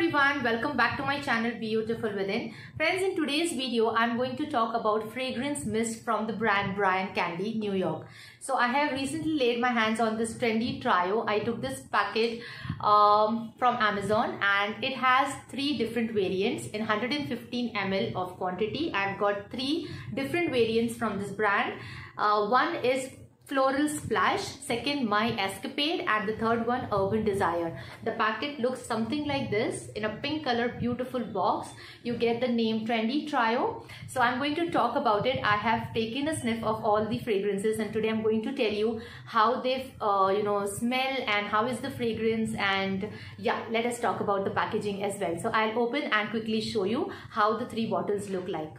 everyone, welcome back to my channel Beautiful Within. Friends, in today's video I'm going to talk about fragrance mist from the brand Brian Candy, New York. So I have recently laid my hands on this trendy trio. I took this packet from Amazon and it has 3 different variants in 115 ml of quantity. I've got 3 different variants from this brand. One is Floral Splash, second My Escapade, and the third one Urban Desire. The packet looks something like this in a pink color, beautiful box. You get the name Trendy Trio. So I'm going to talk about it. I have taken a sniff of all the fragrances and today I'm going to tell you how they smell and how is the fragrance, and yeah, let us talk about the packaging as well. So I'll open and quickly show you how the 3 bottles look like.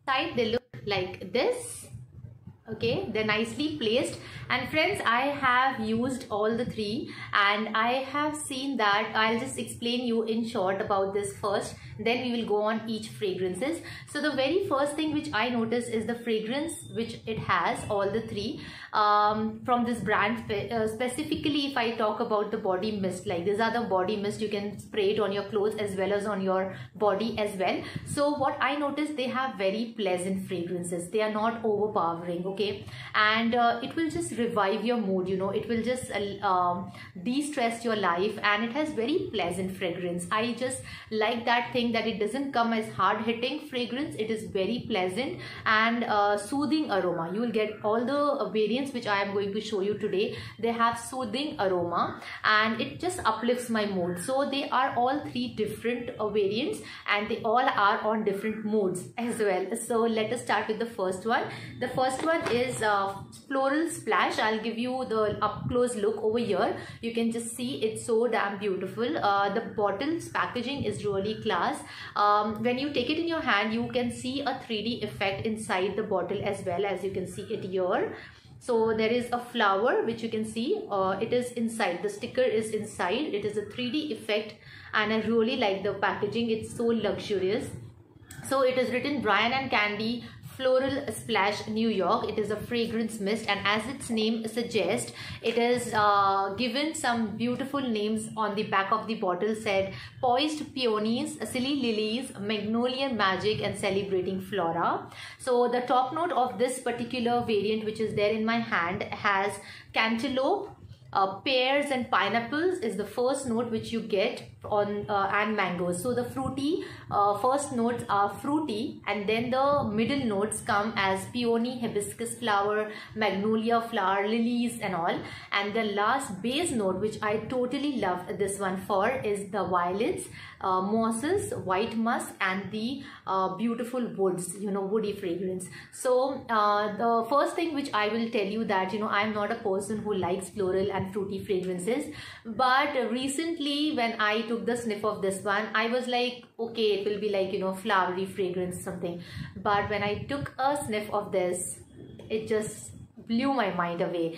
Inside they look like this. Okay, they're nicely placed, and friends, I have used all the 3 and I have seen that I'll just explain you in short about this first, then we will go on each fragrances. So the very first thing which I notice is the fragrance which it has, all the 3 from this brand. Specifically if I talk about the body mist, like these are the body mist, you can spray it on your clothes as well as on your body as well. So what I noticed, they have very pleasant fragrances, they are not overpowering. Okay, and it will just revive your mood, you know, it will just de-stress your life, and it has very pleasant fragrance. I just like that thing that it doesn't come as hard-hitting fragrance. It is very pleasant and soothing aroma. You will get all the variants which I am going to show you today. They have soothing aroma and it just uplifts my mood. So they are all 3 different variants and they all are on different moods as well. So let us start with the first one. The first one is Floral Splash. I'll give you the up close look over here. You can just see it's so damn beautiful. The bottle's packaging is really class. When you take it in your hand, you can see a 3D effect inside the bottle as well, as you can see it here. So there is a flower which you can see, it is inside, the sticker is inside. It is a 3D effect and I really like the packaging. It's so luxurious. So it is written Brian and Candy Floral Splash, New York. It is a fragrance mist, and as its name suggests, it is given some beautiful names on the back of the bottle, said Poised Peonies, Silly Lilies, Magnolia Magic, and Celebrating Flora. So the top note of this particular variant which is there in my hand has cantaloupe, pears and pineapples is the first note which you get on, and mangoes. So the fruity first notes are fruity, and then the middle notes come as peony, hibiscus flower, magnolia flower, lilies and all, and the last base note which I totally love this one for is the violets, mosses, white musk, and the beautiful woods, you know, woody fragrance. So the first thing which I will tell you that, you know, I'm not a person who likes floral and fruity fragrances, but recently when I took the sniff of this one, I was like, okay, it will be like, you know, flowery fragrance something, but when I took a sniff of this, it just blew my mind away.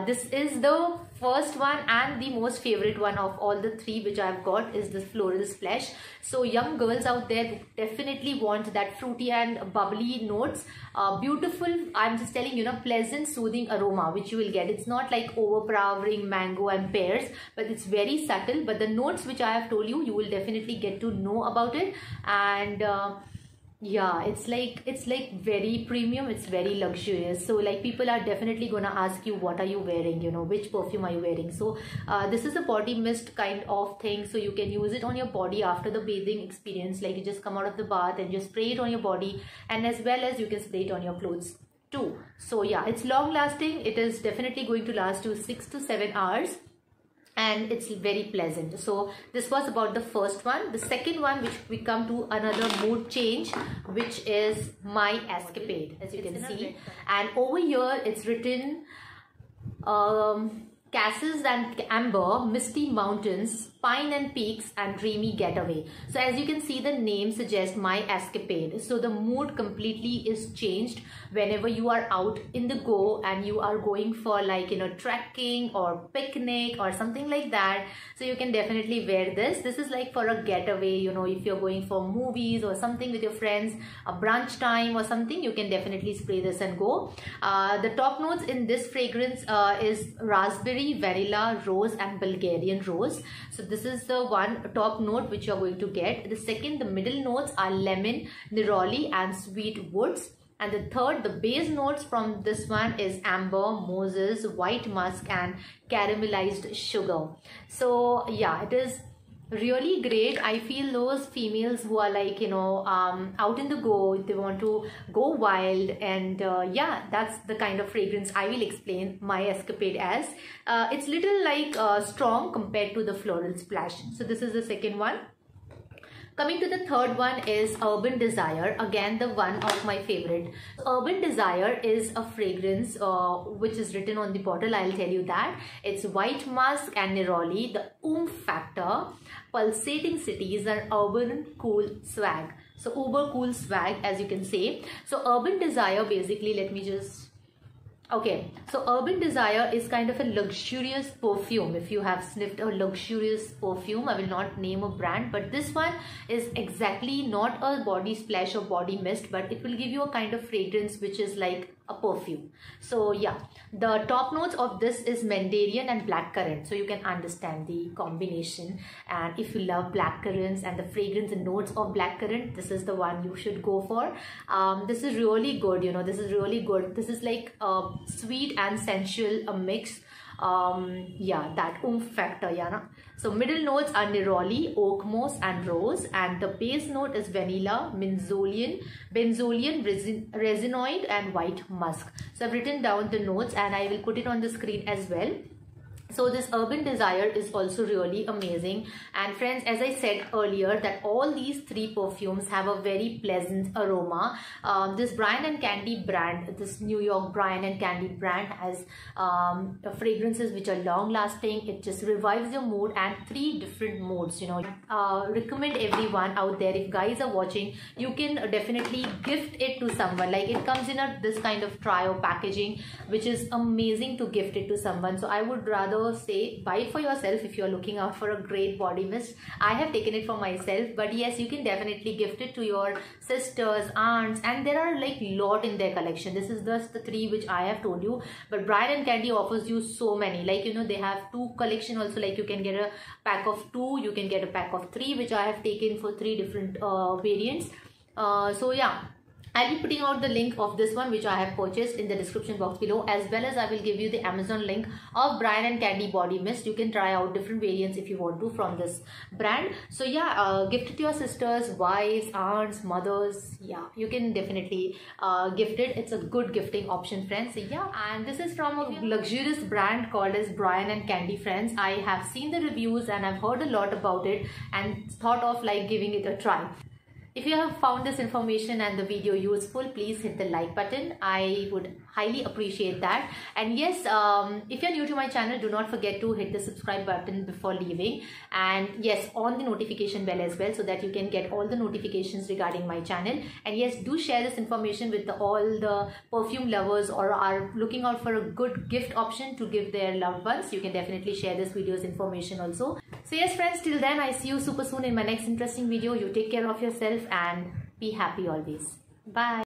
This is the first one and the most favorite one of all the 3 which I've got is the Floral Splash. So young girls out there definitely want that fruity and bubbly notes. Beautiful, I'm just telling you, know, pleasant soothing aroma which you will get. It's not like overpowering mango and pears, but it's very subtle. But the notes which I have told you, you will definitely get to know about it. And yeah, it's like very premium, it's very luxurious. So like people are definitely gonna ask you, what are you wearing, you know, which perfume are you wearing? So this is a body mist kind of thing, so you can use it on your body after the bathing experience. Like you just come out of the bath and just spray it on your body, and as well as you can spray it on your clothes too. So yeah, it's long lasting. It is definitely going to last you 6 to 7 hours. And it's very pleasant. So this was about the first one. The second one, which we come to another mood change, which is My Escapade, as you can see, and over here it's written Castles and Amber, Misty Mountains, Pine and Peaks, and Dreamy Getaway. So as you can see, the name suggests My Escapade. So the mood completely is changed whenever you are out in the go and you are going for, like, you know, trekking or picnic or something like that. So you can definitely wear this. This is like for a getaway, you know, if you're going for movies or something with your friends, a brunch time or something, you can definitely spray this and go. The top notes in this fragrance is raspberry, vanilla, rose, and Bulgarian rose. So this is the one top note which you are going to get. The second, the middle notes are lemon, neroli and sweet woods. And the third, the base notes from this one is amber, moses, white musk and caramelized sugar. So yeah, it is really great. I feel those females who are like, you know, out in the go, they want to go wild, and yeah, that's the kind of fragrance I will explain my escapade as. It's little like strong compared to the floral splash. So this is the second one. Coming to the third one is Urban Desire, again the one of my favorite. Urban Desire is a fragrance which is written on the bottle, I'll tell you that. It's white musk and neroli, the factor, pulsating cities and urban cool swag. So uber cool swag, as you can say. So Urban Desire, basically, let me just... Okay, so Urban Desire is kind of a luxurious perfume. If you have sniffed a luxurious perfume, I will not name a brand, but this one is exactly not a body splash or body mist, but it will give you a kind of fragrance which is like a perfume. So yeah, the top notes of this is Mandarin and blackcurrant, so you can understand the combination. And if you love blackcurrants and the fragrance and notes of blackcurrant, this is the one you should go for. This is really good, you know, this is really good. This is like sweet and sensual, a mix. Yeah, that factor, yeah, na? So middle notes are neroli, oak moss and rose, and the base note is vanilla, benzolian, resinoid and white musk. So I've written down the notes and I will put it on the screen as well. So this Urban Desire is also really amazing. And friends, as I said earlier, that all these three perfumes have a very pleasant aroma. This Brian & Candy brand, this New York Brian & Candy brand has fragrances which are long lasting. It just revives your mood, and three different modes, you know. Recommend everyone out there, if guys are watching, you can definitely gift it to someone. Like, it comes in this kind of trio packaging, which is amazing to gift it to someone. So I would rather say buy it for yourself if you're looking out for a great body mist. I have taken it for myself, but yes, you can definitely gift it to your sisters, aunts, and there are like lot in their collection. This is just the three which I have told you, but Brian & Candy offers you so many. Like, you know, they have two collection also, like you can get a pack of 2, you can get a pack of 3, which I have taken for 3 different variants. So yeah, I'll be putting out the link of this one which I have purchased in the description box below, as well as I will give you the Amazon link of Brian & Candy body mist. You can try out different variants if you want to from this brand. So yeah, gift it to your sisters, wives, aunts, mothers. Yeah, you can definitely gift it. It's a good gifting option, friends. So yeah, and this is from a luxurious brand called as Brian & Candy, friends. I have seen the reviews and I've heard a lot about it and thought of like giving it a try. If you have found this information and the video useful, please hit the like button. I would highly appreciate that. And yes, if you're new to my channel, do not forget to hit the subscribe button before leaving. And yes, on the notification bell as well, so that you can get all the notifications regarding my channel. And yes, do share this information with all the perfume lovers or are looking out for a good gift option to give their loved ones. You can definitely share this video's information also. So yes, friends, till then, I see you super soon in my next interesting video. You take care of yourself and be happy always. Bye.